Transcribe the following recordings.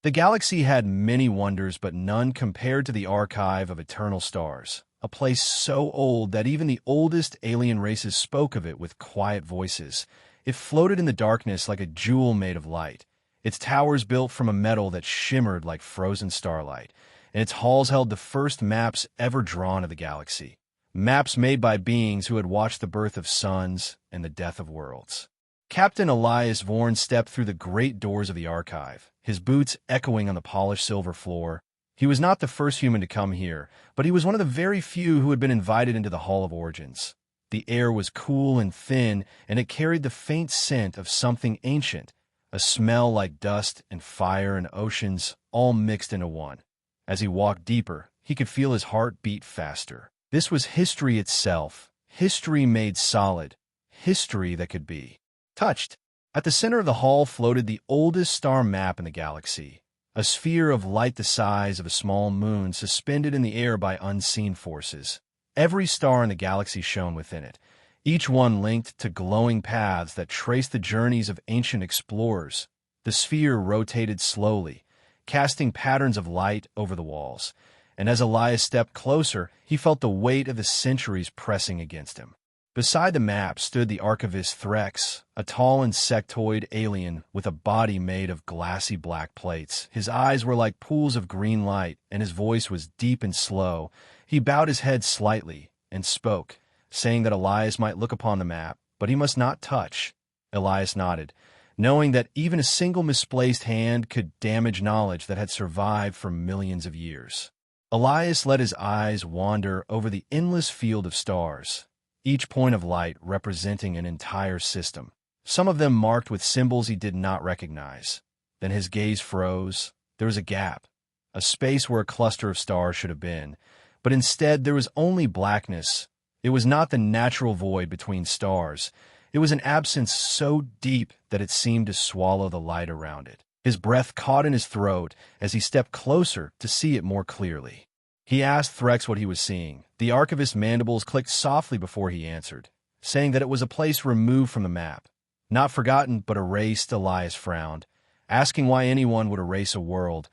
The galaxy had many wonders, but none compared to the archive of eternal stars, a place so old that even the oldest alien races spoke of it with quiet voices. It floated in the darkness like a jewel made of light, its towers built from a metal that shimmered like frozen starlight, and its halls held the first maps ever drawn of the galaxy. Maps made by beings who had watched the birth of suns and the death of worlds. Captain Elias Vorn stepped through the great doors of the archive, his boots echoing on the polished silver floor. He was not the first human to come here, but he was one of the very few who had been invited into the Hall of Origins. The air was cool and thin, and it carried the faint scent of something ancient, a smell like dust and fire and oceans all mixed into one. As he walked deeper, he could feel his heart beat faster. This was history itself, history made solid, history that could be touched. At the center of the hall floated the oldest star map in the galaxy, a sphere of light the size of a small moon suspended in the air by unseen forces. Every star in the galaxy shone within it, each one linked to glowing paths that traced the journeys of ancient explorers. The sphere rotated slowly, casting patterns of light over the walls, and as Elias stepped closer, he felt the weight of the centuries pressing against him. Beside the map stood the archivist Threx, a tall insectoid alien with a body made of glassy black plates. His eyes were like pools of green light, and his voice was deep and slow. He bowed his head slightly and spoke, saying that Elias might look upon the map, but he must not touch. Elias nodded, knowing that even a single misplaced hand could damage knowledge that had survived for millions of years. Elias let his eyes wander over the endless field of stars, each point of light representing an entire system, some of them marked with symbols he did not recognize. Then his gaze froze. There was a gap, a space where a cluster of stars should have been, but instead there was only blackness. It was not the natural void between stars. It was an absence so deep that it seemed to swallow the light around it. His breath caught in his throat as he stepped closer to see it more clearly. He asked Threx what he was seeing. The archivist's mandibles clicked softly before he answered, saying that it was a place removed from the map. Not forgotten, but erased. Elias frowned, asking why anyone would erase a world.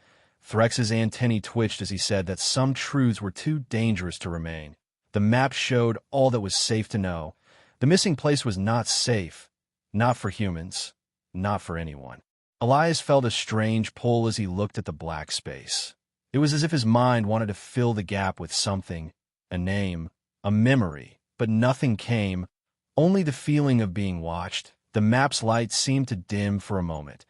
Threx's antennae twitched as he said that some truths were too dangerous to remain. The map showed all that was safe to know. The missing place was not safe. Not for humans. Not for anyone. Elias felt a strange pull as he looked at the black space. It was as if his mind wanted to fill the gap with something, a name, a memory, but nothing came, only the feeling of being watched. The map's light seemed to dim for a moment,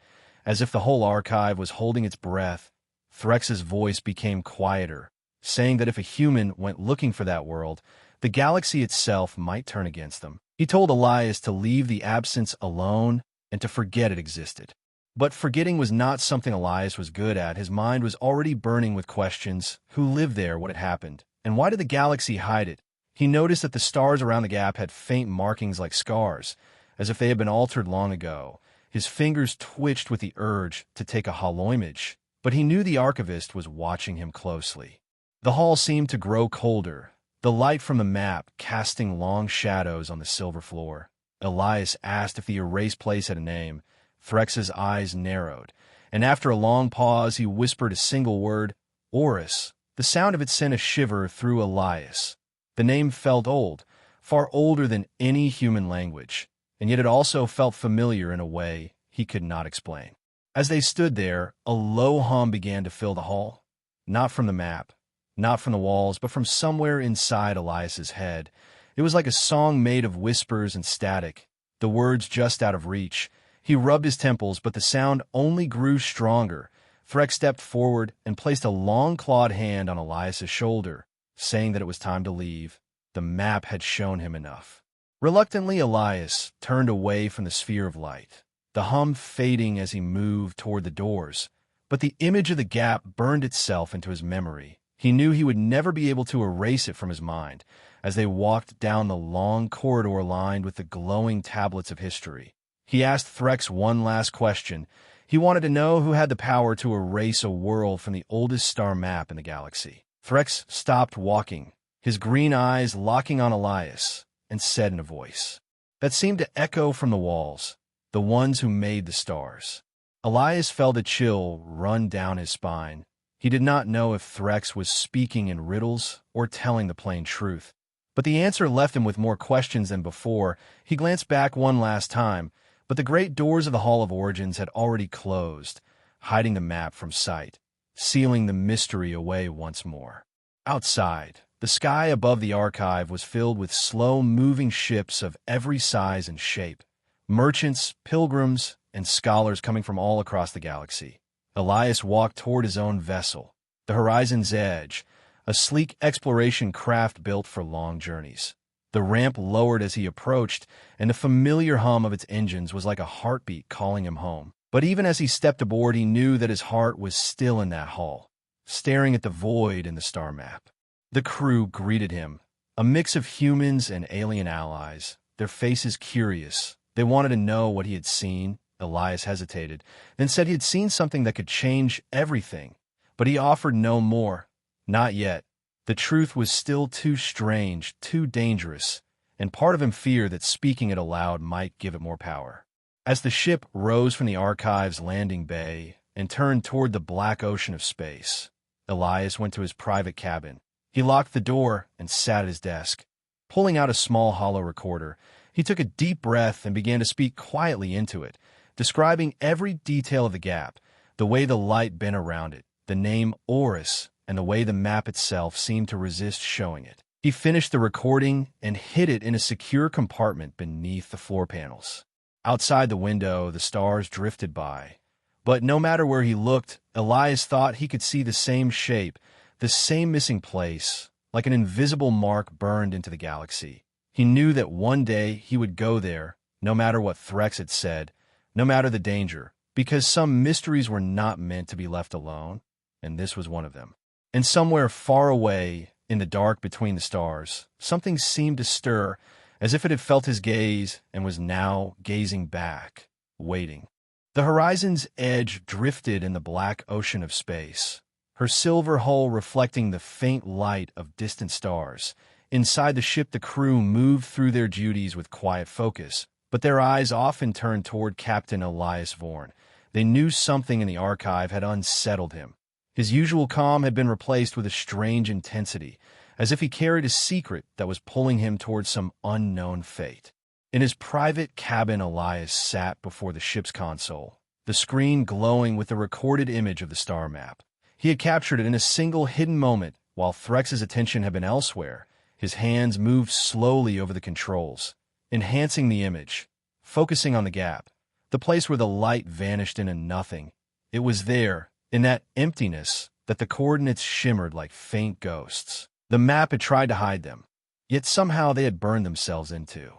as if the whole archive was holding its breath. Threx's voice became quieter, saying that if a human went looking for that world, the galaxy itself might turn against them. He told Elias to leave the absence alone and to forget it existed. But forgetting was not something Elias was good at. His mind was already burning with questions. Who lived there? What had happened? And why did the galaxy hide it? He noticed that the stars around the gap had faint markings like scars, as if they had been altered long ago. His fingers twitched with the urge to take a hollow image, but he knew the archivist was watching him closely. The hall seemed to grow colder, the light from the map casting long shadows on the silver floor. Elias asked if the erased place had a name. Threx's eyes narrowed, and after a long pause he whispered a single word, Oris. The sound of it sent a shiver through Elias. The name felt old, far older than any human language, and yet it also felt familiar in a way he could not explain. As they stood there, a low hum began to fill the hall, not from the map, not from the walls, but from somewhere inside Elias's head. It was like a song made of whispers and static, the words just out of reach. He rubbed his temples, but the sound only grew stronger. Threx stepped forward and placed a long clawed hand on Elias's shoulder, saying that it was time to leave. The map had shown him enough. Reluctantly, Elias turned away from the sphere of light, the hum fading as he moved toward the doors. But the image of the gap burned itself into his memory. He knew he would never be able to erase it from his mind as they walked down the long corridor lined with the glowing tablets of history. He asked Threx one last question. He wanted to know who had the power to erase a world from the oldest star map in the galaxy. Threx stopped walking, his green eyes locking on Elias, and said in a voice that seemed to echo from the walls, the ones who made the stars. Elias felt a chill run down his spine. He did not know if Threx was speaking in riddles or telling the plain truth. But the answer left him with more questions than before. He glanced back one last time, but the great doors of the Hall of Origins had already closed, hiding the map from sight, sealing the mystery away once more. Outside, the sky above the archive was filled with slow-moving ships of every size and shape. Merchants, pilgrims, and scholars coming from all across the galaxy. Elias walked toward his own vessel, the Horizon's Edge, a sleek exploration craft built for long journeys. The ramp lowered as he approached, and the familiar hum of its engines was like a heartbeat calling him home. But even as he stepped aboard, he knew that his heart was still in that hull, staring at the void in the star map. The crew greeted him, a mix of humans and alien allies, their faces curious. They wanted to know what he had seen. Elias hesitated, then said he had seen something that could change everything. But he offered no more. Not yet. The truth was still too strange, too dangerous, and part of him feared that speaking it aloud might give it more power. As the ship rose from the archive's landing bay and turned toward the black ocean of space, Elias went to his private cabin. He locked the door and sat at his desk. Pulling out a small hollow recorder, he took a deep breath and began to speak quietly into it, describing every detail of the gap, the way the light bent around it, the name Oris, and the way the map itself seemed to resist showing it. He finished the recording and hid it in a secure compartment beneath the floor panels. Outside the window, the stars drifted by. But no matter where he looked, Elias thought he could see the same shape, the same missing place, like an invisible mark burned into the galaxy. He knew that one day he would go there, no matter what Threx had said, no matter the danger, because some mysteries were not meant to be left alone, and this was one of them. And somewhere far away, in the dark between the stars, something seemed to stir, as if it had felt his gaze and was now gazing back, waiting. The Horizon's Edge drifted in the black ocean of space, her silver hull reflecting the faint light of distant stars. Inside the ship, the crew moved through their duties with quiet focus, but their eyes often turned toward Captain Elias Vorn. They knew something in the archive had unsettled him. His usual calm had been replaced with a strange intensity, as if he carried a secret that was pulling him towards some unknown fate. In his private cabin, Elias sat before the ship's console, the screen glowing with the recorded image of the star map. He had captured it in a single hidden moment, while Threx's attention had been elsewhere. His hands moved slowly over the controls, enhancing the image, focusing on the gap, the place where the light vanished into nothing. It was there, in that emptiness, that the coordinates shimmered like faint ghosts. The map had tried to hide them, yet somehow they had burned themselves into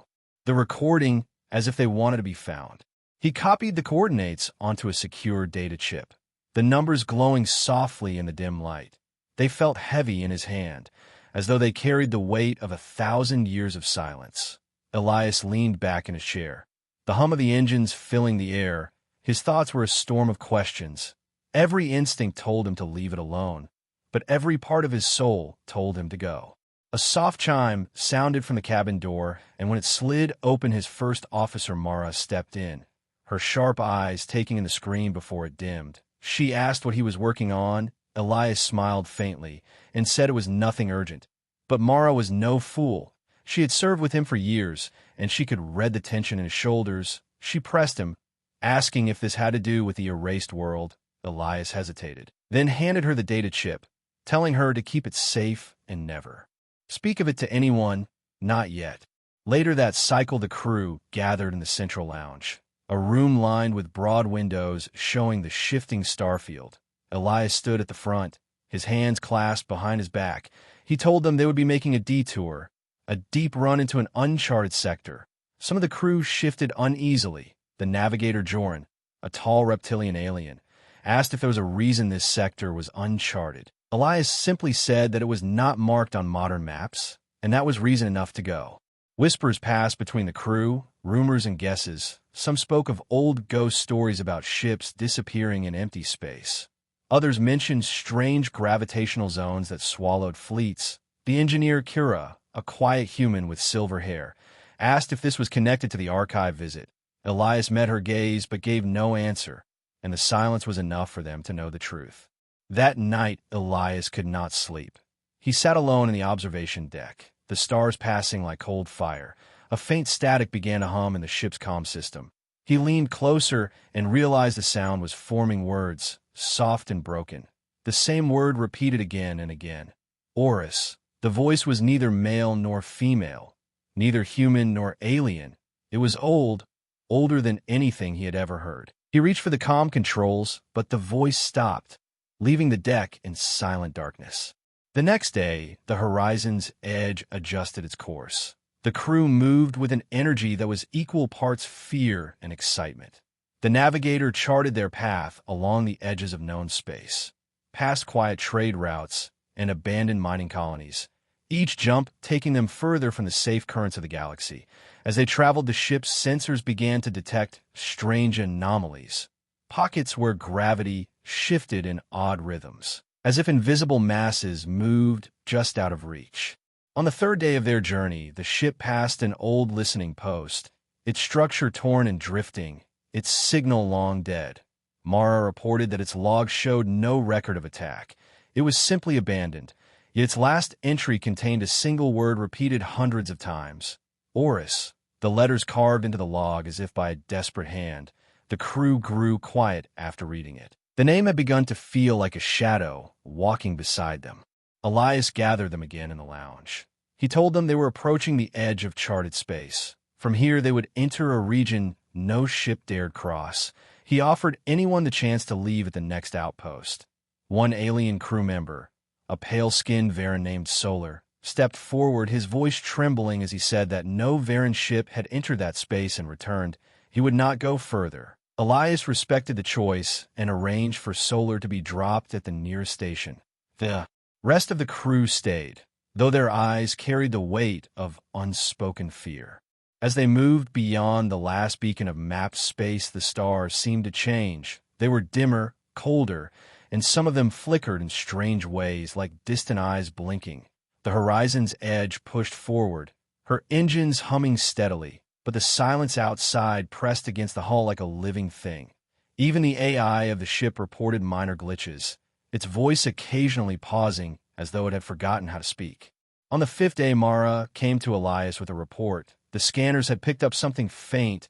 the recording as if they wanted to be found. He copied the coordinates onto a secure data chip, the numbers glowing softly in the dim light. They felt heavy in his hand, as though they carried the weight of 1,000 years of silence. Elias leaned back in his chair, the hum of the engines filling the air. His thoughts were a storm of questions. Every instinct told him to leave it alone, but every part of his soul told him to go. A soft chime sounded from the cabin door, and when it slid open, his first officer, Mara, stepped in, her sharp eyes taking in the screen before it dimmed. She asked what he was working on. Elias smiled faintly and said it was nothing urgent. But Mara was no fool. She had served with him for years, and she could read the tension in his shoulders. She pressed him, asking if this had to do with the erased world. Elias hesitated, then handed her the data chip, telling her to keep it safe and never speak of it to anyone, not yet. Later that cycle, the crew gathered in the central lounge, a room lined with broad windows showing the shifting starfield. Elias stood at the front, his hands clasped behind his back. He told them they would be making a detour, a deep run into an uncharted sector. Some of the crew shifted uneasily. The navigator, Joran, a tall reptilian alien, asked if there was a reason this sector was uncharted. Elias simply said that it was not marked on modern maps, and that was reason enough to go. Whispers passed between the crew, rumors and guesses. Some spoke of old ghost stories about ships disappearing in empty space. Others mentioned strange gravitational zones that swallowed fleets. The engineer Kira, a quiet human with silver hair, asked if this was connected to the archive visit. Elias met her gaze but gave no answer. and the silence was enough for them to know the truth. That night, Elias could not sleep. He sat alone in the observation deck, the stars passing like cold fire. A faint static began to hum in the ship's comm system. He leaned closer and realized the sound was forming words, soft and broken. The same word repeated again and again. Orus. The voice was neither male nor female, neither human nor alien. It was old, older than anything he had ever heard. He reached for the comm controls, but the voice stopped, leaving the deck in silent darkness. The next day, the Horizon's edge adjusted its course. The crew moved with an energy that was equal parts fear and excitement. The navigator charted their path along the edges of known space, past quiet trade routes and abandoned mining colonies, each jump taking them further from the safe currents of the galaxy. As they traveled, the ship's sensors began to detect strange anomalies, pockets where gravity shifted in odd rhythms, as if invisible masses moved just out of reach. On the third day of their journey, the ship passed an old listening post, its structure torn and drifting, its signal long dead. Mara reported that its logs showed no record of attack. It was simply abandoned, yet its last entry contained a single word repeated hundreds of times. Orus, the letters carved into the log as if by a desperate hand. The crew grew quiet after reading it. The name had begun to feel like a shadow walking beside them. Elias gathered them again in the lounge. He told them they were approaching the edge of charted space. From here, they would enter a region no ship dared cross. He offered anyone the chance to leave at the next outpost. One alien crew member, a pale-skinned Varan named Solar, stepped forward, his voice trembling as he said that no Varan ship had entered that space and returned. He would not go further. Elias respected the choice and arranged for Solar to be dropped at the nearest station. The rest of the crew stayed, though their eyes carried the weight of unspoken fear. As they moved beyond the last beacon of mapped space, the stars seemed to change. They were dimmer, colder, and some of them flickered in strange ways, like distant eyes blinking. The Horizon's edge pushed forward, her engines humming steadily, but the silence outside pressed against the hull like a living thing. Even the AI of the ship reported minor glitches, its voice occasionally pausing as though it had forgotten how to speak. On the fifth day, Mara came to Elias with a report. The scanners had picked up something faint,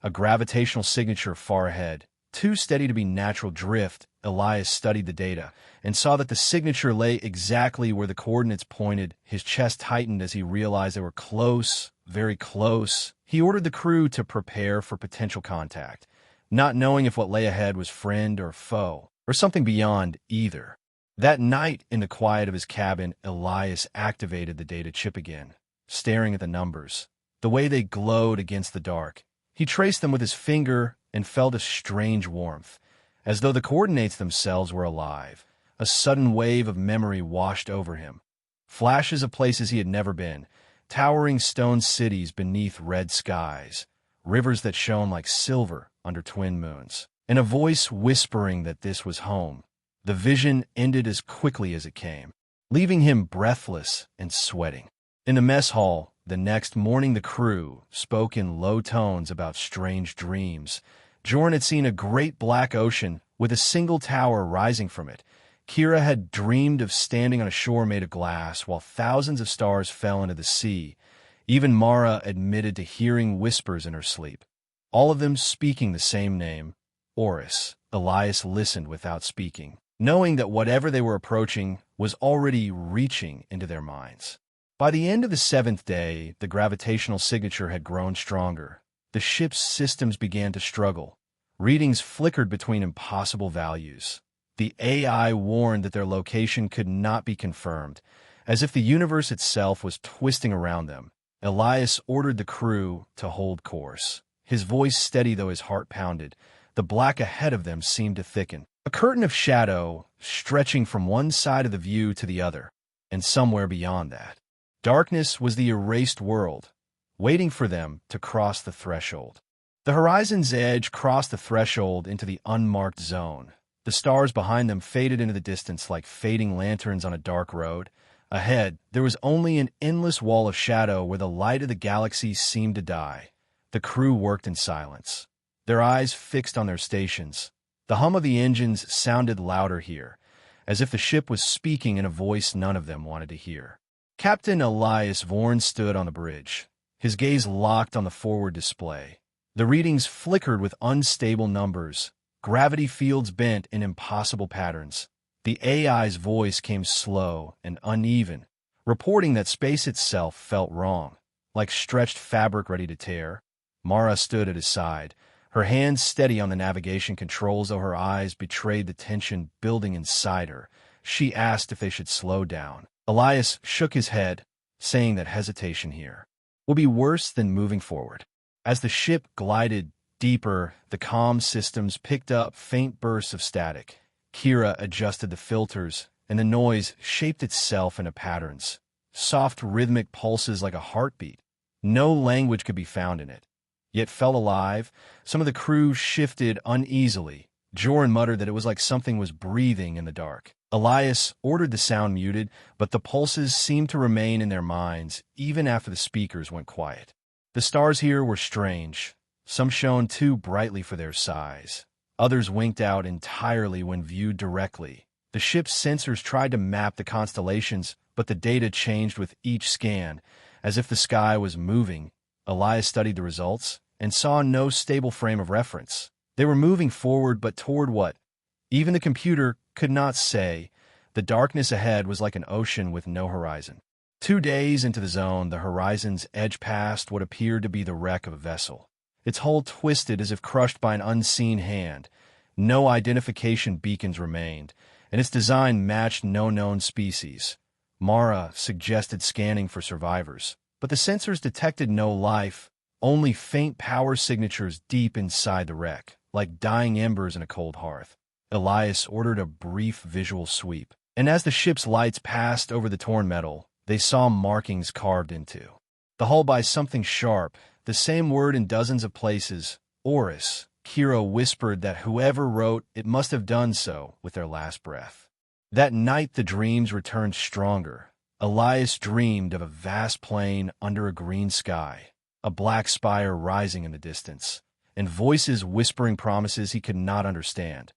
a gravitational signature far ahead. Too steady to be natural drift, Elias studied the data and saw that the signature lay exactly where the coordinates pointed. His chest tightened as he realized they were close, very close. He ordered the crew to prepare for potential contact, not knowing if what lay ahead was friend or foe, or something beyond either. That night, in the quiet of his cabin, Elias activated the data chip again, staring at the numbers, the way they glowed against the dark. He traced them with his finger and felt a strange warmth, as though the coordinates themselves were alive. A sudden wave of memory washed over him. Flashes of places he had never been, towering stone cities beneath red skies, rivers that shone like silver under twin moons, and a voice whispering that this was home. The vision ended as quickly as it came, leaving him breathless and sweating. In the mess hall, the next morning, the crew spoke in low tones about strange dreams. Jorn had seen a great black ocean with a single tower rising from it. Kira had dreamed of standing on a shore made of glass while thousands of stars fell into the sea. Even Mara admitted to hearing whispers in her sleep, all of them speaking the same name, Orus. Elias listened without speaking, knowing that whatever they were approaching was already reaching into their minds. By the end of the seventh day, the gravitational signature had grown stronger. The ship's systems began to struggle. Readings flickered between impossible values. The AI warned that their location could not be confirmed, as if the universe itself was twisting around them. Elias ordered the crew to hold course, his voice steady though his heart pounded. The black ahead of them seemed to thicken, a curtain of shadow stretching from one side of the view to the other, and somewhere beyond that. Darkness was the erased world, waiting for them to cross the threshold. The Horizon's edge crossed the threshold into the unmarked zone. The stars behind them faded into the distance like fading lanterns on a dark road. Ahead, there was only an endless wall of shadow where the light of the galaxy seemed to die. The crew worked in silence, their eyes fixed on their stations, The hum of the engines sounded louder here, as if the ship was speaking in a voice none of them wanted to hear. Captain Elias Vorn stood on the bridge, his gaze locked on the forward display. The readings flickered with unstable numbers, gravity fields bent in impossible patterns. The AI's voice came slow and uneven, reporting that space itself felt wrong, like stretched fabric ready to tear. Mara stood at his side, her hands steady on the navigation controls though her eyes betrayed the tension building inside her. She asked if they should slow down. Elias shook his head, saying that hesitation here will be worse than moving forward. As the ship glided deeper, the comm systems picked up faint bursts of static. Kira adjusted the filters, and the noise shaped itself into patterns, soft rhythmic pulses like a heartbeat. No language could be found in it, yet felt alive. Some of the crew shifted uneasily. Joran muttered that it was like something was breathing in the dark. Elias ordered the sound muted, but the pulses seemed to remain in their minds even after the speakers went quiet. The stars here were strange. Some shone too brightly for their size. Others winked out entirely when viewed directly. The ship's sensors tried to map the constellations, but the data changed with each scan, as if the sky was moving. Elias studied the results and saw no stable frame of reference. They were moving forward, but toward what? Even the computer could not say. The darkness ahead was like an ocean with no horizon. 2 days into the zone, the horizon's edge passed what appeared to be the wreck of a vessel. Its hull twisted as if crushed by an unseen hand. No identification beacons remained, and its design matched no known species. Mara suggested scanning for survivors, but the sensors detected no life, only faint power signatures deep inside the wreck, like dying embers in a cold hearth. Elias ordered a brief visual sweep, and as the ship's lights passed over the torn metal, they saw markings carved into the hull by something sharp, the same word in dozens of places, Oris. Kira whispered that whoever wrote it must have done so with their last breath. That night the dreams returned stronger. Elias dreamed of a vast plain under a green sky, a black spire rising in the distance, and voices whispering promises he could not understand.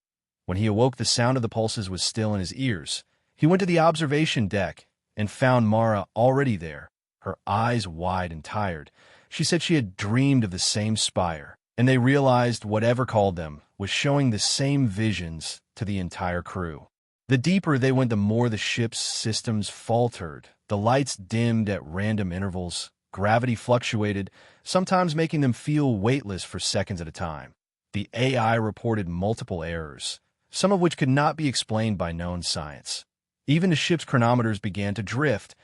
When he awoke, the sound of the pulses was still in his ears. He went to the observation deck and found Mara already there, her eyes wide and tired. She said she had dreamed of the same spire, and they realized whatever called them was showing the same visions to the entire crew. The deeper they went, the more the ship's systems faltered. The lights dimmed at random intervals. Gravity fluctuated, sometimes making them feel weightless for seconds at a time. The AI reported multiple errors, some of which could not be explained by known science. Even the ship's chronometers began to drift,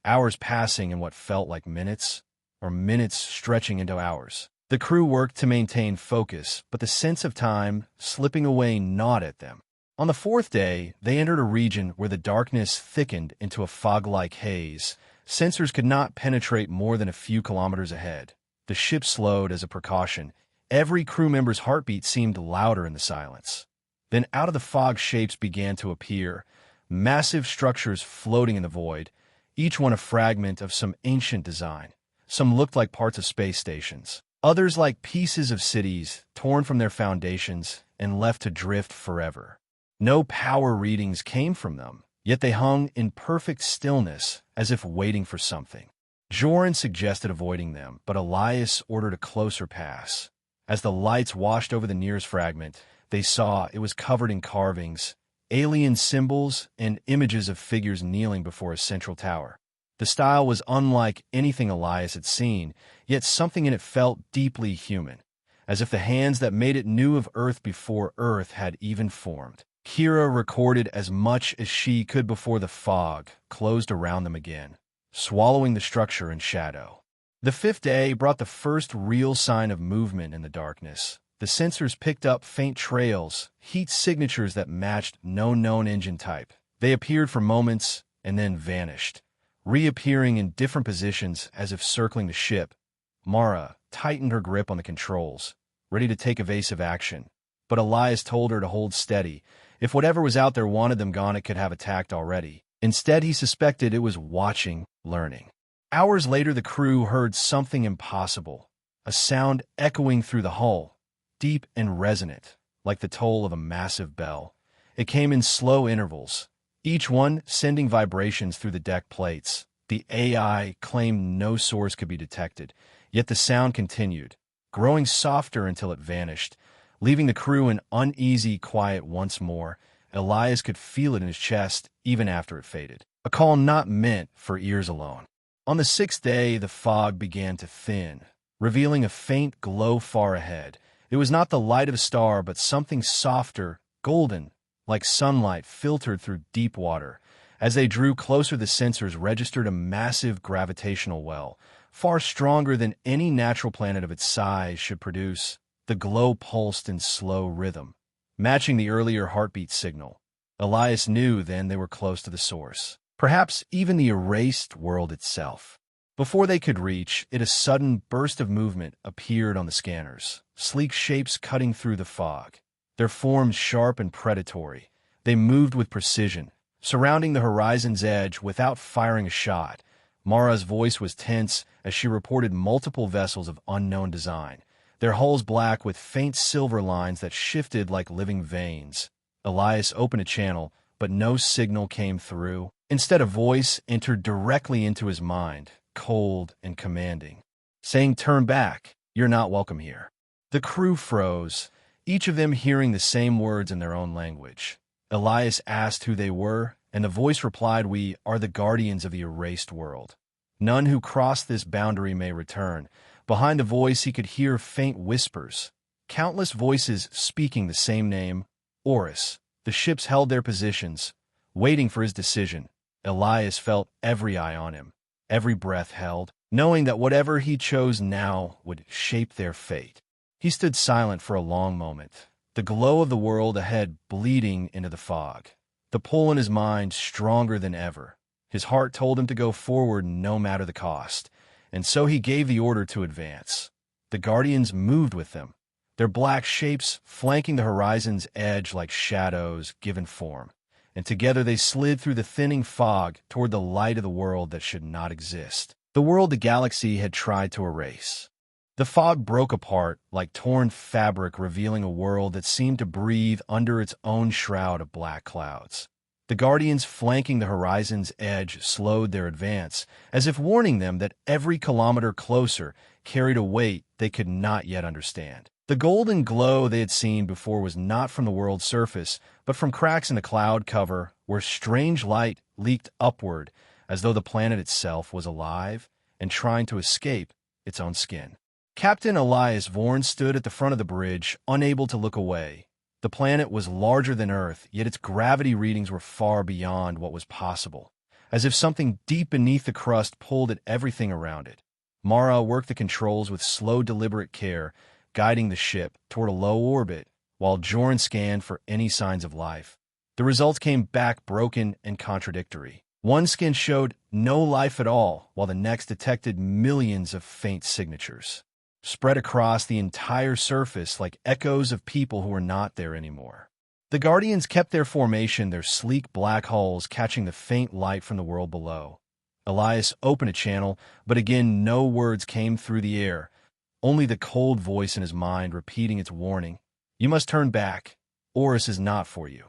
hours passing in what felt like minutes, or minutes stretching into hours. The crew worked to maintain focus, but the sense of time slipping away gnawed at them. On the 4th day, they entered a region where the darkness thickened into a fog-like haze. Sensors could not penetrate more than a few kilometers ahead. The ship slowed as a precaution. Every crew member's heartbeat seemed louder in the silence. Then out of the fog shapes began to appear, massive structures floating in the void, each one a fragment of some ancient design. Some looked like parts of space stations. Others like pieces of cities, torn from their foundations and left to drift forever. No power readings came from them, yet they hung in perfect stillness, as if waiting for something. Joran suggested avoiding them, but Elias ordered a closer pass. As the lights washed over the nearest fragment, they saw it was covered in carvings, alien symbols, and images of figures kneeling before a central tower. The style was unlike anything Elias had seen, yet something in it felt deeply human, as if the hands that made it knew of Earth before Earth had even formed. Kira recorded as much as she could before the fog closed around them again, swallowing the structure in shadow. The 5th day brought the first real sign of movement in the darkness. The sensors picked up faint trails, heat signatures that matched no known engine type. They appeared for moments and then vanished, reappearing in different positions as if circling the ship. Mara tightened her grip on the controls, ready to take evasive action, but Elias told her to hold steady. If whatever was out there wanted them gone, it could have attacked already. Instead, he suspected it was watching, learning. Hours later, the crew heard something impossible, a sound echoing through the hull, deep and resonant, like the toll of a massive bell. It came in slow intervals, each one sending vibrations through the deck plates. The AI claimed no source could be detected, yet the sound continued, growing softer until it vanished, leaving the crew in uneasy quiet once more. Elias could feel it in his chest even after it faded. A call not meant for ears alone. On the sixth day, the fog began to thin, revealing a faint glow far ahead. It was not the light of a star, but something softer, golden, like sunlight filtered through deep water. As they drew closer, the sensors registered a massive gravitational well, far stronger than any natural planet of its size should produce. The glow pulsed in slow rhythm, matching the earlier heartbeat signal. Elias knew then they were close to the source, perhaps even the erased world itself. Before they could reach it, a sudden burst of movement appeared on the scanners, sleek shapes cutting through the fog, their forms sharp and predatory. They moved with precision, surrounding the horizon's edge without firing a shot. Mara's voice was tense as she reported multiple vessels of unknown design, their hulls black with faint silver lines that shifted like living veins. Elias opened a channel, but no signal came through. Instead, a voice entered directly into his mind, cold and commanding, saying, "Turn back, you're not welcome here." The crew froze, each of them hearing the same words in their own language. Elias asked who they were, and the voice replied, "We are the guardians of the erased world. None who cross this boundary may return." Behind the voice he could hear faint whispers, countless voices speaking the same name, Horus. The ships held their positions, waiting for his decision. Elias felt every eye on him, every breath held, knowing that whatever he chose now would shape their fate. He stood silent for a long moment, the glow of the world ahead bleeding into the fog, the pull in his mind stronger than ever. His heart told him to go forward no matter the cost, and so he gave the order to advance. The Guardians moved with them, their black shapes flanking the horizon's edge like shadows given form, and together they slid through the thinning fog toward the light of the world that should not exist, the world the galaxy had tried to erase. The fog broke apart like torn fabric, revealing a world that seemed to breathe under its own shroud of black clouds. The Guardians flanking the horizon's edge slowed their advance, as if warning them that every kilometer closer carried a weight they could not yet understand. The golden glow they had seen before was not from the world's surface, but from cracks in the cloud cover where strange light leaked upward, as though the planet itself was alive and trying to escape its own skin. Captain Elias Vorn stood at the front of the bridge, unable to look away. The planet was larger than Earth, yet its gravity readings were far beyond what was possible, as if something deep beneath the crust pulled at everything around it. Mara worked the controls with slow, deliberate care, guiding the ship toward a low orbit, while Joran scanned for any signs of life. The results came back broken and contradictory. One scan showed no life at all, while the next detected millions of faint signatures, spread across the entire surface like echoes of people who were not there anymore. The Guardians kept their formation, their sleek black hulls catching the faint light from the world below. Elias opened a channel, but again no words came through the air, only the cold voice in his mind repeating its warning. "You must turn back. Horus is not for you."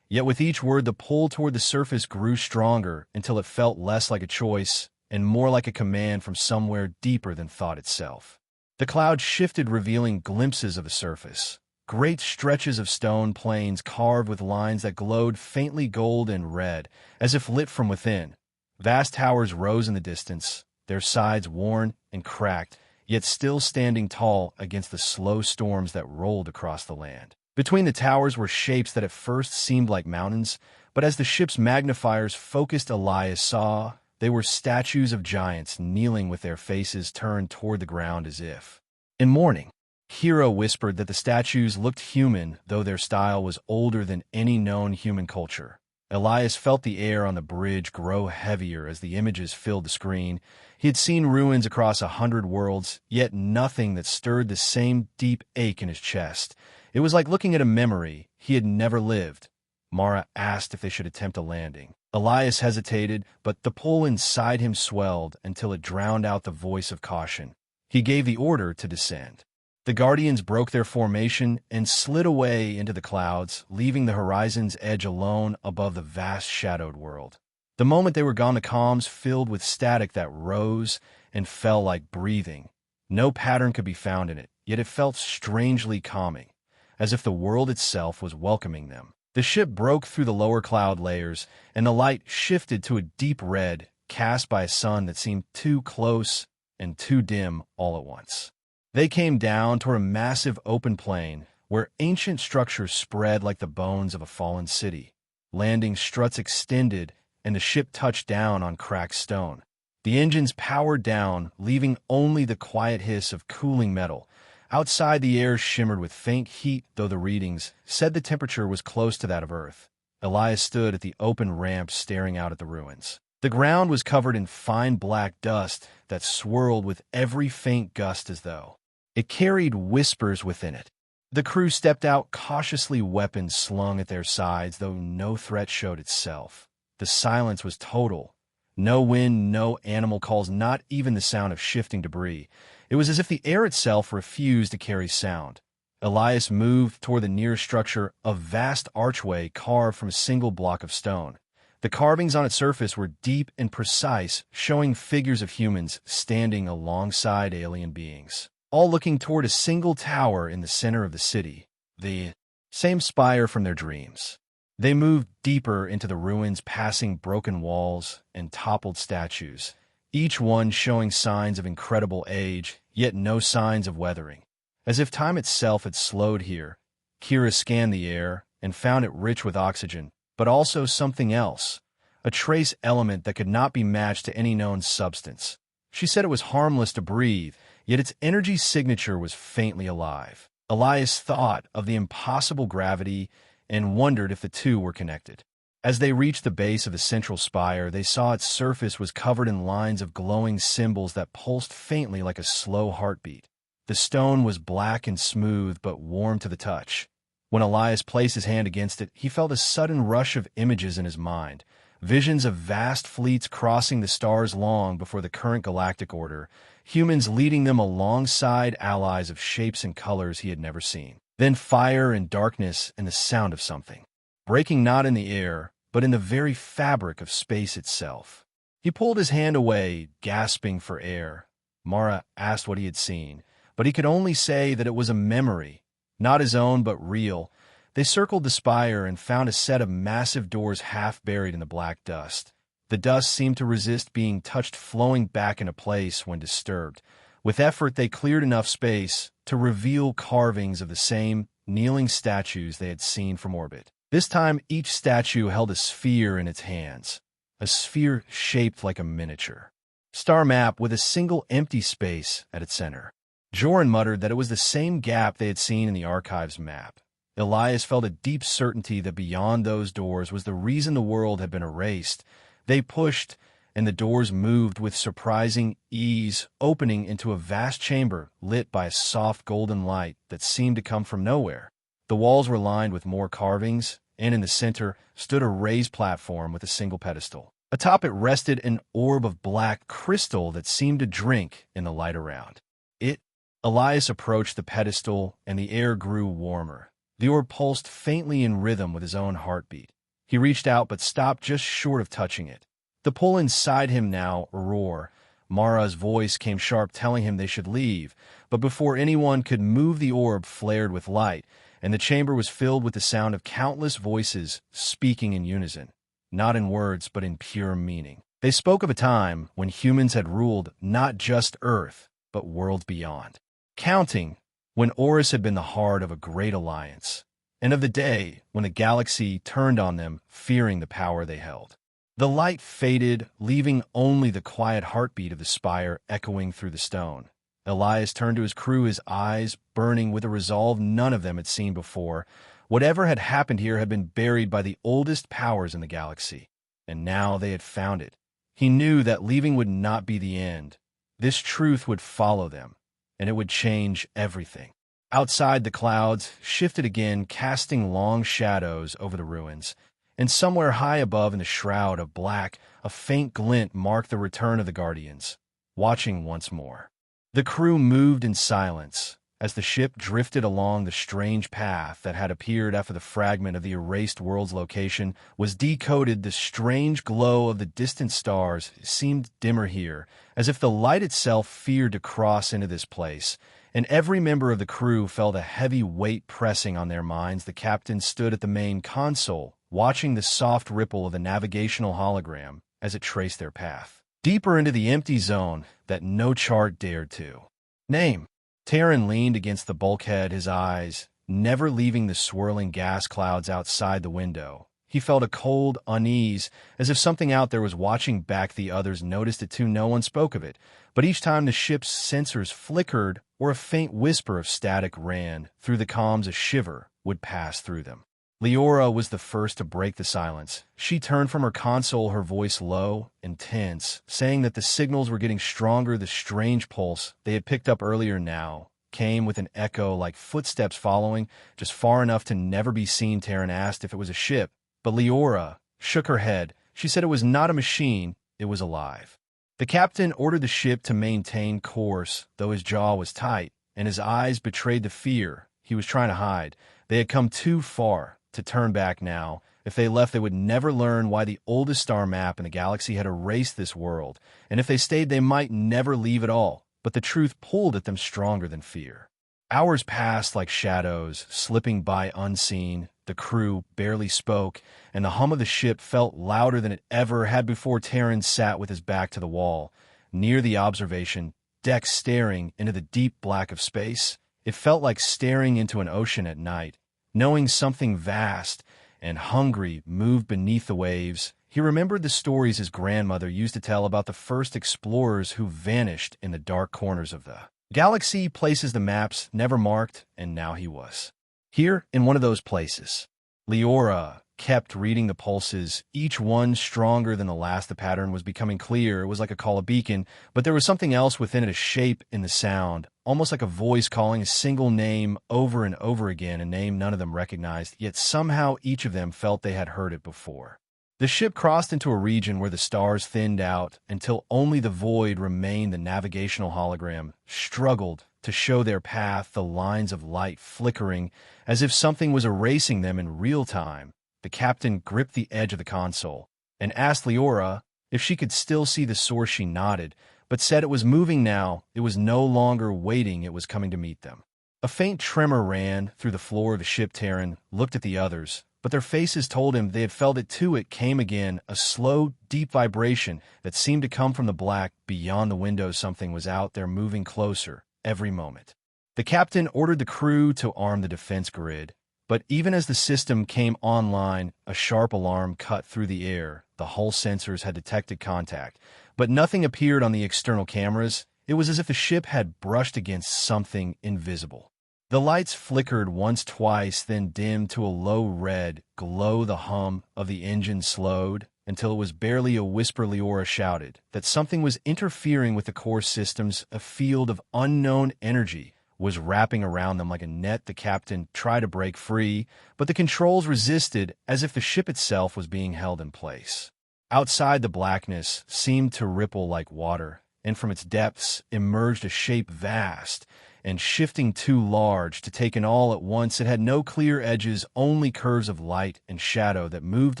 Yet with each word the pull toward the surface grew stronger until it felt less like a choice and more like a command from somewhere deeper than thought itself. The clouds shifted, revealing glimpses of the surface. Great stretches of stone plains carved with lines that glowed faintly gold and red, as if lit from within. Vast towers rose in the distance, their sides worn and cracked, yet still standing tall against the slow storms that rolled across the land. Between the towers were shapes that at first seemed like mountains, but as the ship's magnifiers focused, Elias saw they were statues of giants kneeling with their faces turned toward the ground as if in mourning. Hero whispered that the statues looked human, though their style was older than any known human culture. Elias felt the air on the bridge grow heavier as the images filled the screen. He had seen ruins across 100 worlds, yet nothing that stirred the same deep ache in his chest. It was like looking at a memory he had never lived. Mara asked if they should attempt a landing. Elias hesitated, but the pull inside him swelled until it drowned out the voice of caution. He gave the order to descend. The Guardians broke their formation and slid away into the clouds, leaving the horizon's edge alone above the vast shadowed world. The moment they were gone, the comms filled with static that rose and fell like breathing. No pattern could be found in it, yet it felt strangely calming, as if the world itself was welcoming them. The ship broke through the lower cloud layers, and the light shifted to a deep red, cast by a sun that seemed too close and too dim all at once. They came down toward a massive open plain where ancient structures spread like the bones of a fallen city. Landing struts extended, and the ship touched down on cracked stone. The engines powered down, leaving only the quiet hiss of cooling metal. Outside, the air shimmered with faint heat, though the readings said the temperature was close to that of Earth. Elias stood at the open ramp staring out at the ruins. The ground was covered in fine black dust that swirled with every faint gust as though it carried whispers within it. The crew stepped out cautiously, weapons slung at their sides, though no threat showed itself. The silence was total. No wind, no animal calls, not even the sound of shifting debris. It was as if the air itself refused to carry sound. Elias moved toward the nearest structure, a vast archway carved from a single block of stone. The carvings on its surface were deep and precise, showing figures of humans standing alongside alien beings, all looking toward a single tower in the center of the city, the same spire from their dreams. They moved deeper into the ruins, passing broken walls and toppled statues, each one showing signs of incredible age, yet no signs of weathering. As if time itself had slowed here, Kira scanned the air and found it rich with oxygen, but also something else, a trace element that could not be matched to any known substance. She said it was harmless to breathe, yet its energy signature was faintly alive. Elias thought of the impossible gravity and wondered if the two were connected. As they reached the base of the central spire, they saw its surface was covered in lines of glowing symbols that pulsed faintly like a slow heartbeat. The stone was black and smooth, but warm to the touch. When Elias placed his hand against it, he felt a sudden rush of images in his mind, visions of vast fleets crossing the stars long before the current galactic order, humans leading them alongside allies of shapes and colors he had never seen. Then fire and darkness and the sound of something, breaking not in the air, but in the very fabric of space itself. He pulled his hand away, gasping for air. Mara asked what he had seen, but he could only say that it was a memory, not his own, but real. They circled the spire and found a set of massive doors half buried in the black dust. The dust seemed to resist being touched, flowing back into place when disturbed. With effort, they cleared enough space to reveal carvings of the same kneeling statues they had seen from orbit. This time, each statue held a sphere in its hands, a sphere shaped like a miniature star map with a single empty space at its center. Joran muttered that it was the same gap they had seen in the archive's map. Elias felt a deep certainty that beyond those doors was the reason the world had been erased. They pushed, and the doors moved with surprising ease, opening into a vast chamber lit by a soft golden light that seemed to come from nowhere. The walls were lined with more carvings, and in the center stood a raised platform with a single pedestal. Atop it rested an orb of black crystal that seemed to drink in the light around it. Elias approached the pedestal, and the air grew warmer. The orb pulsed faintly in rhythm with his own heartbeat. He reached out but stopped just short of touching it. The pull inside him now a roar. Mara's voice came sharp, telling him they should leave, but before anyone could move, the orb flared with light, and the chamber was filled with the sound of countless voices speaking in unison, not in words but in pure meaning. They spoke of a time when humans had ruled not just Earth, but worlds beyond, counting when Horus had been the heart of a great alliance, and of the day when the galaxy turned on them, fearing the power they held. The light faded, leaving only the quiet heartbeat of the spire echoing through the stone. Elias turned to his crew, his eyes burning with a resolve none of them had seen before. Whatever had happened here had been buried by the oldest powers in the galaxy, and now they had found it. He knew that leaving would not be the end. This truth would follow them, and it would change everything. Outside, the clouds shifted again, casting long shadows over the ruins, and somewhere high above in the shroud of black, a faint glint marked the return of the Guardians, watching once more. The crew moved in silence, As the ship drifted along, the strange path that had appeared after the fragment of the erased world's location was decoded. The strange glow of the distant stars seemed dimmer here, as if the light itself feared to cross into this place, and every member of the crew felt a heavy weight pressing on their minds. The captain stood at the main console, watching the soft ripple of the navigational hologram as it traced their path deeper into the empty zone that no chart dared to name. Terran leaned against the bulkhead, his eyes never leaving the swirling gas clouds outside the window. He felt a cold unease, as if something out there was watching back. The others noticed it too. No one spoke of it, but each time the ship's sensors flickered or a faint whisper of static ran through the comms, a shiver would pass through them. Leora was the first to break the silence. She turned from her console, her voice low and tense, saying that the signals were getting stronger. The strange pulse they had picked up earlier now came with an echo like footsteps following, just far enough to never be seen. Terran asked if it was a ship, but Leora shook her head. She said it was not a machine, it was alive. The captain ordered the ship to maintain course, though his jaw was tight, and his eyes betrayed the fear he was trying to hide. They had come too far to turn back now. If they left, they would never learn why the oldest star map in the galaxy had erased this world, and if they stayed, they might never leave at all. But the truth pulled at them stronger than fear. Hours passed like shadows, slipping by unseen. The crew barely spoke, and the hum of the ship felt louder than it ever had before. Terran sat with his back to the wall, near the observation deck, staring into the deep black of space. It felt like staring into an ocean at night, knowing something vast and hungry moved beneath the waves. He remembered the stories his grandmother used to tell about the first explorers who vanished in the dark corners of the galaxy, places the maps never marked, and now he was here in one of those places. Leora kept reading the pulses, each one stronger than the last. The pattern was becoming clear. It was like a call, a beacon, but there was something else within it, a shape in the sound, almost like a voice calling a single name over and over again, a name none of them recognized, yet somehow each of them felt they had heard it before. The ship crossed into a region where the stars thinned out until only the void remained. The navigational hologram struggled to show their path, the lines of light flickering as if something was erasing them in real time. The captain gripped the edge of the console and asked Leora if she could still see the source. She nodded, but said it was moving now. It was no longer waiting, it was coming to meet them. A faint tremor ran through the floor of the ship. Terran looked at the others, but their faces told him they had felt it too. It came again, a slow, deep vibration that seemed to come from the black beyond the window. Something was out there, moving closer every moment. The captain ordered the crew to arm the defense grid, but even as the system came online, a sharp alarm cut through the air. The hull sensors had detected contact, but nothing appeared on the external cameras. It was as if the ship had brushed against something invisible. The lights flickered once, twice, then dimmed to a low red glow. The hum of the engine slowed until it was barely a whisper. Leora shouted that something was interfering with the core systems. A field of unknown energy was wrapping around them like a net. The captain tried to break free, but the controls resisted, as if the ship itself was being held in place. Outside, the blackness seemed to ripple like water, and from its depths emerged a shape vast and shifting, too large to take in all at once. It had no clear edges, only curves of light and shadow that moved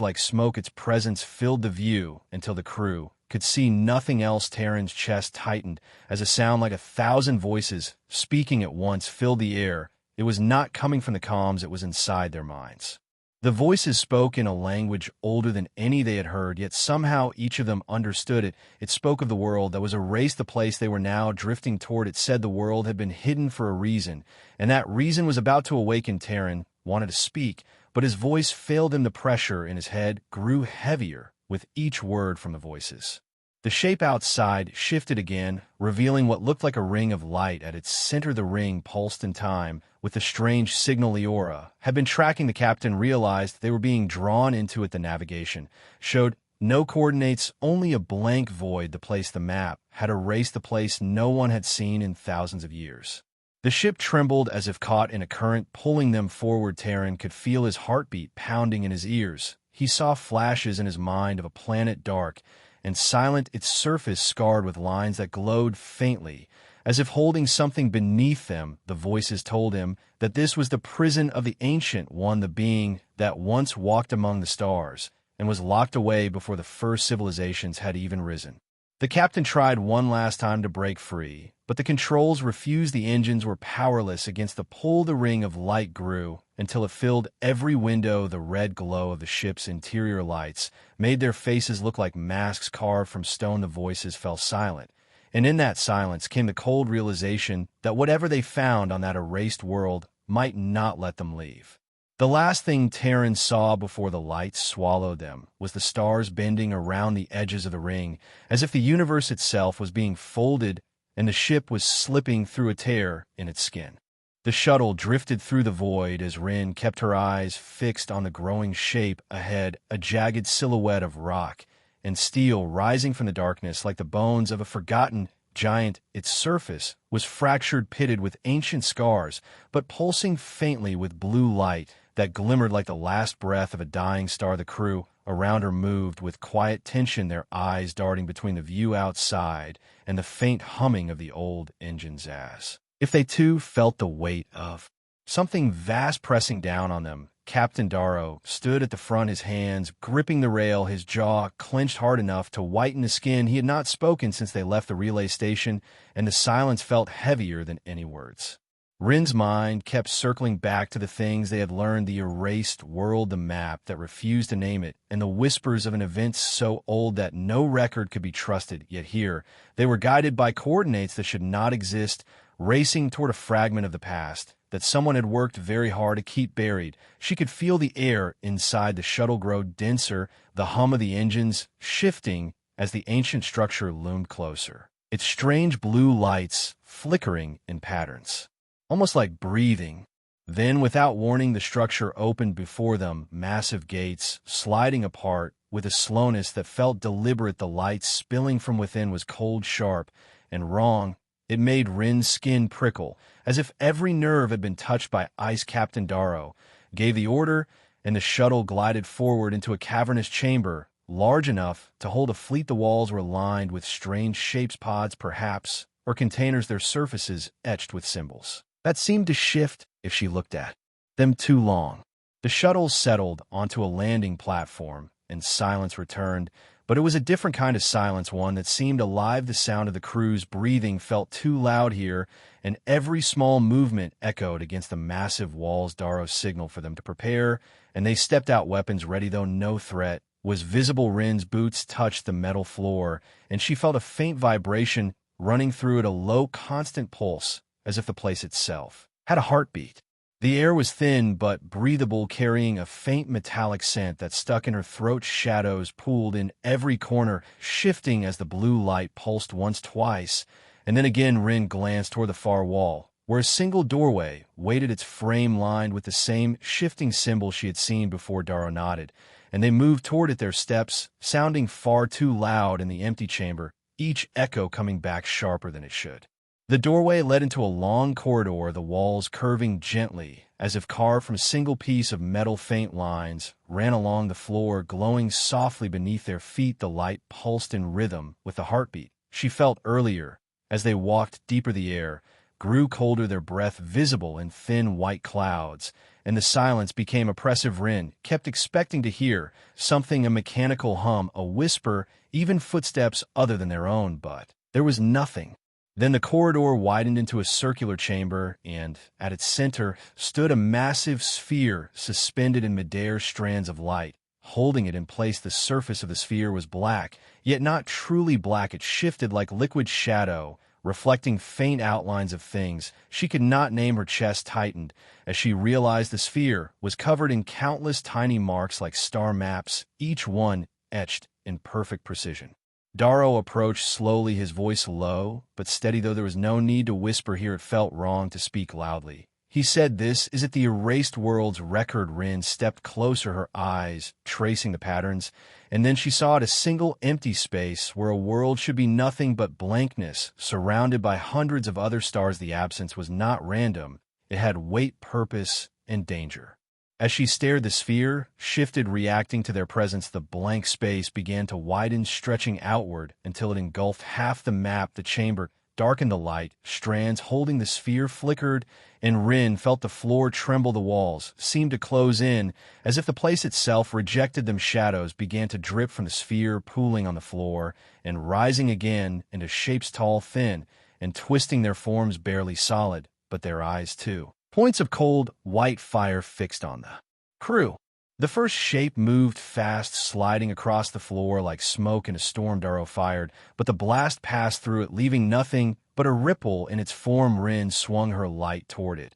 like smoke. Its presence filled the view until the crew could see nothing else. Terran's chest tightened as a sound like 1,000 voices speaking at once filled the air. It was not coming from the comms, it was inside their minds. The voices spoke in a language older than any they had heard, yet somehow each of them understood it. It spoke of the world that was erased, the place they were now drifting toward. It said the world had been hidden for a reason, and that reason was about to awaken. Terran wanted to speak, but his voice failed him. The pressure in his head grew heavier with each word from the voices. The shape outside shifted again, revealing what looked like a ring of light at its center. The ring pulsed in time with the strange signal Leora had been tracking. The captain realized they were being drawn into it. The navigation showed no coordinates, only a blank void. The place the map had erased, the place no one had seen in thousands of years. The ship trembled as if caught in a current pulling them forward. Terran could feel his heartbeat pounding in his ears. He saw flashes in his mind of a planet dark and silent, its surface scarred with lines that glowed faintly, As if holding something beneath them, the voices told him that this was the prison of the Ancient One, the being that once walked among the stars and was locked away before the first civilizations had even risen. The captain tried one last time to break free, but the controls refused. The engines were powerless against the pull. The ring of light grew until it filled every window. The red glow of the ship's interior lights made their faces look like masks carved from stone. The voices fell silent, and in that silence came the cold realization that whatever they found on that erased world might not let them leave. The last thing Terran saw before the lights swallowed them was the stars bending around the edges of the ring, as if the universe itself was being folded and the ship was slipping through a tear in its skin. The shuttle drifted through the void as Rin kept her eyes fixed on the growing shape ahead, a jagged silhouette of rock and steel rising from the darkness like the bones of a forgotten giant. Its surface was fractured, pitted with ancient scars, but pulsing faintly with blue light that glimmered like the last breath of a dying star. The crew around her moved with quiet tension, their eyes darting between the view outside and the faint humming of the old engines, as if they too felt the weight of something vast pressing down on them. Captain Darrow stood at the front, his hands gripping the rail, his jaw clenched hard enough to whiten his skin. He had not spoken since they left the relay station, and the silence felt heavier than any words. Rin's mind kept circling back to the things they had learned, the erased world, the map that refused to name it, and the whispers of an event so old that no record could be trusted. Yet here, they were guided by coordinates that should not exist, racing toward a fragment of the past that someone had worked very hard to keep buried. She could feel the air inside the shuttle grow denser, the hum of the engines shifting as the ancient structure loomed closer, its strange blue lights flickering in patterns, almost like breathing. Then, without warning, the structure opened before them, massive gates sliding apart with a slowness that felt deliberate. The light spilling from within was cold, sharp, and wrong. It made Rin's skin prickle, as if every nerve had been touched by ice. Captain Darrow gave the order, and the shuttle glided forward into a cavernous chamber, large enough to hold a fleet. The walls were lined with strange shapes, pods perhaps, or containers, their surfaces etched with symbols that seemed to shift if she looked at them too long. The shuttle settled onto a landing platform, and silence returned, but it was a different kind of silence, one that seemed alive. The sound of the crew's breathing felt too loud here, and every small movement echoed against the massive walls. Darrow signaled for them to prepare, and they stepped out, weapons ready, though no threat was visible. Rin's boots touched the metal floor, and she felt a faint vibration running through it, a low, constant pulse, as if the place itself had a heartbeat. The air was thin but breathable, carrying a faint metallic scent that stuck in her throat. Shadows pooled in every corner, shifting as the blue light pulsed once, twice, and then again. Rin glanced toward the far wall, where a single doorway waited, its frame lined with the same shifting symbol she had seen before. Darrow nodded, and they moved toward it, their steps sounding far too loud in the empty chamber, each echo coming back sharper than it should. The doorway led into a long corridor, the walls curving gently, as if carved from a single piece of metal. Faint lines ran along the floor, glowing softly beneath their feet. The light pulsed in rhythm with the heartbeat she felt earlier. As they walked deeper, the air grew colder, their breath visible in thin white clouds, and the silence became oppressive. Rin kept expecting to hear something, a mechanical hum, a whisper, even footsteps other than their own, but there was nothing. Then the corridor widened into a circular chamber, and at its center stood a massive sphere suspended in midair, strands of light holding it in place. The surface of the sphere was black, yet not truly black. It shifted like liquid shadow, reflecting faint outlines of things she could not name. Her chest tightened as she realized the sphere was covered in countless tiny marks like star maps, each one etched in perfect precision. Darrow approached slowly, his voice low but steady, though there was no need to whisper here. It felt wrong to speak loudly. He said, "This is it, the erased world's record." Rin stepped closer, her eyes tracing the patterns, and then she saw it, a single empty space where a world should be nothing but blankness, surrounded by hundreds of other stars. The absence was not random. It had weight, purpose, and danger. As she stared, the sphere shifted, reacting to their presence. The blank space began to widen, stretching outward until it engulfed half the map. The chamber darkened the light, strands holding the sphere flickered, and Rin felt the floor tremble. The walls seemed to close in, as if the place itself rejected them. Shadows began to drip from the sphere, pooling on the floor, and rising again into shapes tall, thin, and twisting, their forms barely solid, but their eyes too. Points of cold, white fire fixed on the crew. The first shape moved fast, sliding across the floor like smoke in a storm Darrow fired, but the blast passed through it, leaving nothing but a ripple in its form. Rin swung her light toward it,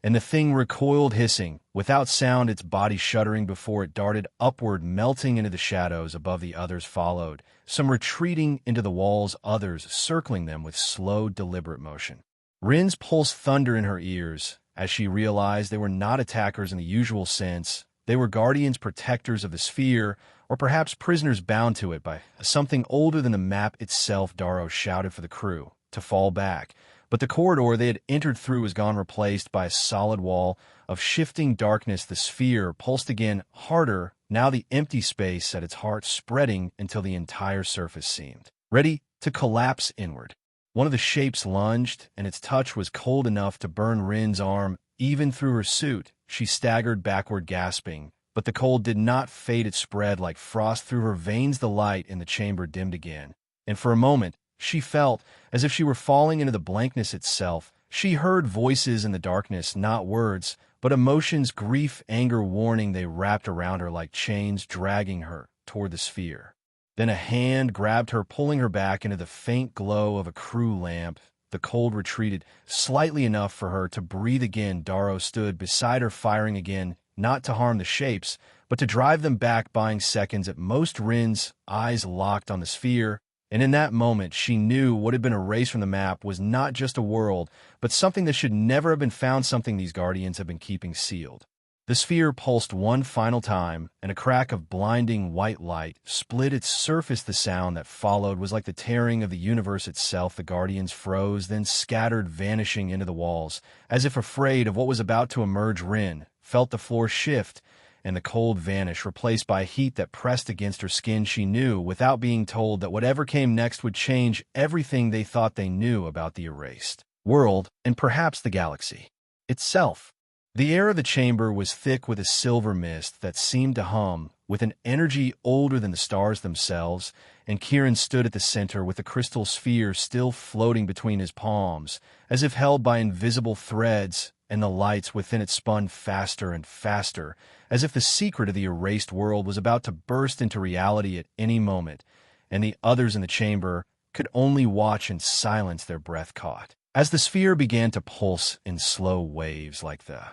and the thing recoiled, hissing, without sound, its body shuddering before it darted upward, melting into the shadows above. The others followed, some retreating into the walls, others circling them with slow, deliberate motion. Rin's pulse thundered in her ears as she realized they were not attackers in the usual sense. They were guardians, protectors of the sphere, or perhaps prisoners bound to it by something older than the map itself. Darrow shouted for the crew to fall back, but the corridor they had entered through was gone, replaced by a solid wall of shifting darkness. The sphere pulsed again, harder, now the empty space at its heart spreading until the entire surface seemed ready to collapse inward. One of the shapes lunged, and its touch was cold enough to burn Rin's arm even through her suit. She staggered backward, gasping, but the cold did not fade. It spread like frost through her veins. The light in the chamber dimmed again, and for a moment she felt as if she were falling into the blankness itself. She heard voices in the darkness, not words, but emotions, grief, anger, warning. They wrapped around her like chains, dragging her toward the sphere. Then a hand grabbed her, pulling her back into the faint glow of a crew lamp. The cold retreated slightly enough for her to breathe again. Darrow stood beside her, firing again, not to harm the shapes, but to drive them back, buying seconds at most. Rin's eyes locked on the sphere, and in that moment she knew what had been erased from the map was not just a world, but something that should never have been found, something these guardians have been keeping sealed. The sphere pulsed one final time, and a crack of blinding white light split its surface. The sound that followed was like the tearing of the universe itself. The guardians froze, then scattered, vanishing into the walls, as if afraid of what was about to emerge. Rin felt the floor shift, and the cold vanish, replaced by heat that pressed against her skin. She knew, without being told, that whatever came next would change everything they thought they knew about the erased world, and perhaps the galaxy itself. The air of the chamber was thick with a silver mist that seemed to hum with an energy older than the stars themselves, and Kieran stood at the center with the crystal sphere still floating between his palms, as if held by invisible threads, and the lights within it spun faster and faster, as if the secret of the erased world was about to burst into reality at any moment, and the others in the chamber could only watch in silence, their breath caught, as the sphere began to pulse in slow waves like the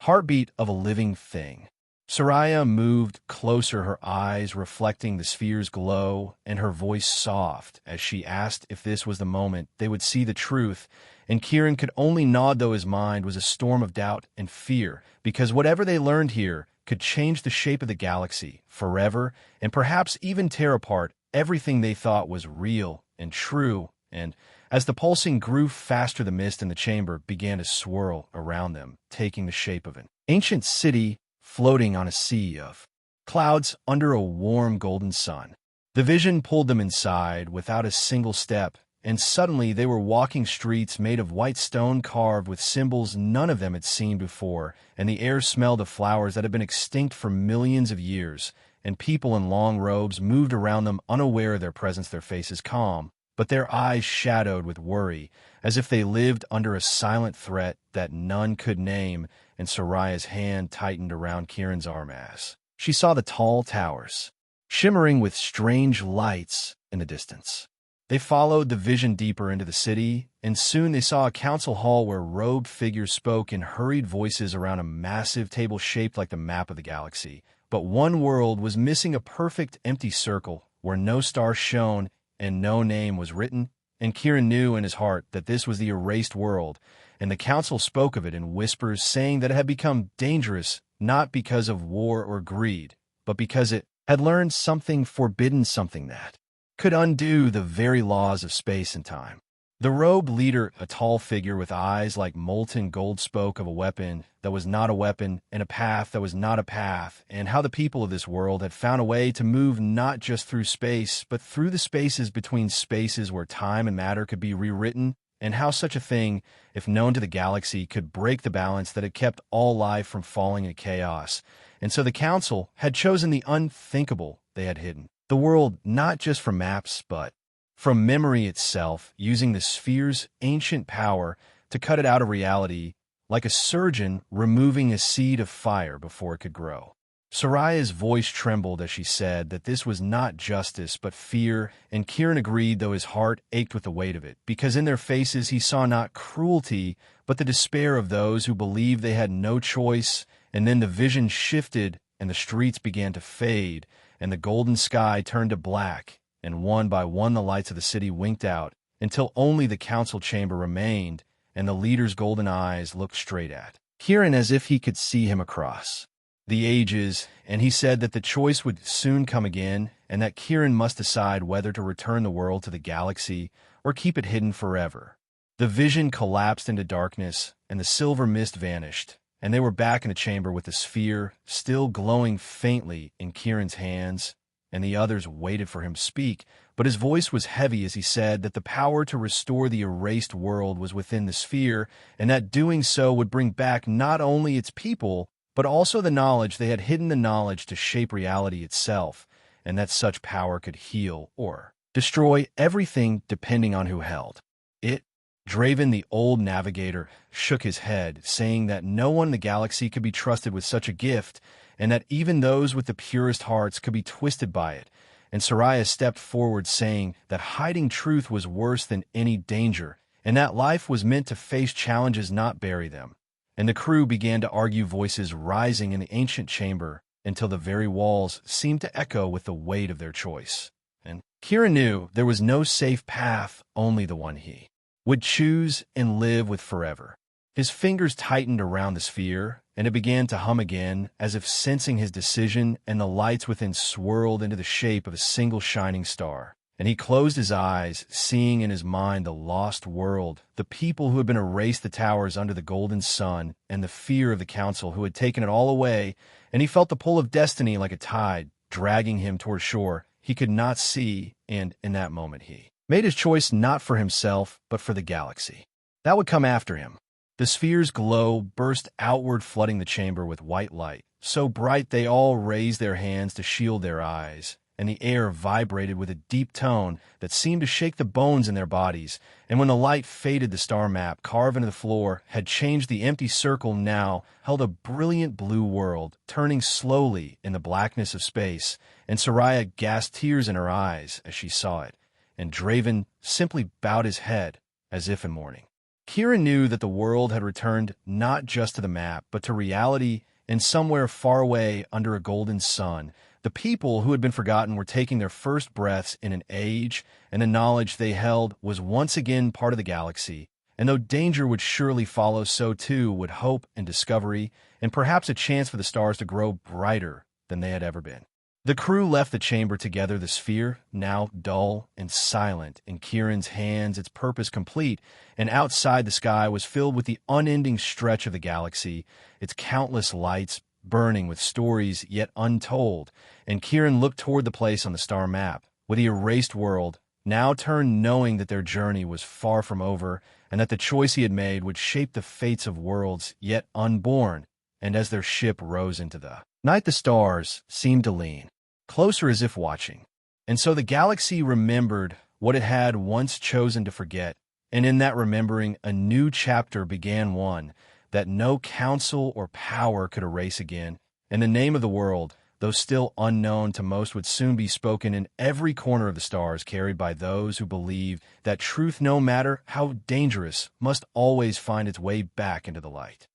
heartbeat of a living thing. Soraya moved closer, her eyes reflecting the sphere's glow, and her voice soft as she asked if this was the moment they would see the truth, and Kieran could only nod, though his mind was a storm of doubt and fear, because whatever they learned here could change the shape of the galaxy forever, and perhaps even tear apart everything they thought was real and true. And as the pulsing grew faster, the mist in the chamber began to swirl around them, taking the shape of an ancient city floating on a sea of clouds under a warm golden sun. The vision pulled them inside without a single step, and suddenly they were walking streets made of white stone carved with symbols none of them had seen before, and the air smelled of flowers that had been extinct for millions of years, and people in long robes moved around them, unaware of their presence, their faces calm, but their eyes shadowed with worry, as if they lived under a silent threat that none could name. And Soraya's hand tightened around Kieran's arm as she saw the tall towers, shimmering with strange lights in the distance. They followed the vision deeper into the city, and soon they saw a council hall where robed figures spoke in hurried voices around a massive table shaped like the map of the galaxy. But one world was missing, a perfect empty circle where no star shone and no name was written, and Kieran knew in his heart that this was the erased world, and the council spoke of it in whispers, saying that it had become dangerous not because of war or greed, but because it had learned something forbidden, something that could undo the very laws of space and time. The robed leader, a tall figure with eyes like molten gold, spoke of a weapon that was not a weapon, and a path that was not a path, and how the people of this world had found a way to move not just through space, but through the spaces between spaces, where time and matter could be rewritten, and how such a thing, if known to the galaxy, could break the balance that had kept all life from falling into chaos. And so the Council had chosen the unthinkable they had hidden. The world not just from maps, but from memory itself, using the sphere's ancient power to cut it out of reality, like a surgeon removing a seed of fire before it could grow. Soraya's voice trembled as she said that this was not justice but fear, and Kieran agreed, though his heart ached with the weight of it, because in their faces he saw not cruelty but the despair of those who believed they had no choice. And then the vision shifted, and the streets began to fade, and the golden sky turned to black, and one by one the lights of the city winked out, until only the council chamber remained, and the leader's golden eyes looked straight at Kieran as if he could see him across the ages, and he said that the choice would soon come again, and that Kieran must decide whether to return the world to the galaxy or keep it hidden forever. The vision collapsed into darkness, and the silver mist vanished, and they were back in the chamber with the sphere still glowing faintly in Kieran's hands, and the others waited for him to speak, but his voice was heavy as he said that the power to restore the erased world was within the sphere, and that doing so would bring back not only its people, but also the knowledge they had hidden, the knowledge to shape reality itself, and that such power could heal or destroy everything depending on who held it. Draven, the old navigator, shook his head, saying that no one in the galaxy could be trusted with such a gift, and that even those with the purest hearts could be twisted by it. And Soraya stepped forward, saying that hiding truth was worse than any danger, and that life was meant to face challenges, not bury them. And the crew began to argue, voices rising in the ancient chamber until the very walls seemed to echo with the weight of their choice. And Kieran knew there was no safe path, only the one he would choose and live with forever. His fingers tightened around the sphere, and it began to hum again, as if sensing his decision, and the lights within swirled into the shape of a single shining star. And he closed his eyes, seeing in his mind the lost world, the people who had been erased, the towers under the golden sun, and the fear of the council who had taken it all away, and he felt the pull of destiny like a tide, dragging him toward shore he could not see, and in that moment he made his choice not for himself, but for the galaxy that would come after him. The sphere's glow burst outward, flooding the chamber with white light, so bright they all raised their hands to shield their eyes, and the air vibrated with a deep tone that seemed to shake the bones in their bodies. And when the light faded, the star map carved into the floor had changed. The empty circle now held a brilliant blue world, turning slowly in the blackness of space, and Soraya gasped, tears in her eyes as she saw it, and Draven simply bowed his head as if in mourning. Kieran knew that the world had returned not just to the map, but to reality, and somewhere far away under a golden sun, the people who had been forgotten were taking their first breaths in an age, and the knowledge they held was once again part of the galaxy. And though danger would surely follow, so too would hope and discovery, and perhaps a chance for the stars to grow brighter than they had ever been. The crew left the chamber together, the sphere now dull and silent in Kieran's hands, its purpose complete, and outside the sky was filled with the unending stretch of the galaxy, its countless lights burning with stories yet untold. And Kieran looked toward the place on the star map, with the erased world, now turned, knowing that their journey was far from over, and that the choice he had made would shape the fates of worlds yet unborn. And as their ship rose into the night, the stars seemed to lean closer as if watching. And so the galaxy remembered what it had once chosen to forget, and in that remembering a new chapter began, one that no council or power could erase again. And the name of the world, though still unknown to most, would soon be spoken in every corner of the stars, carried by those who believe that truth, no matter how dangerous, must always find its way back into the light.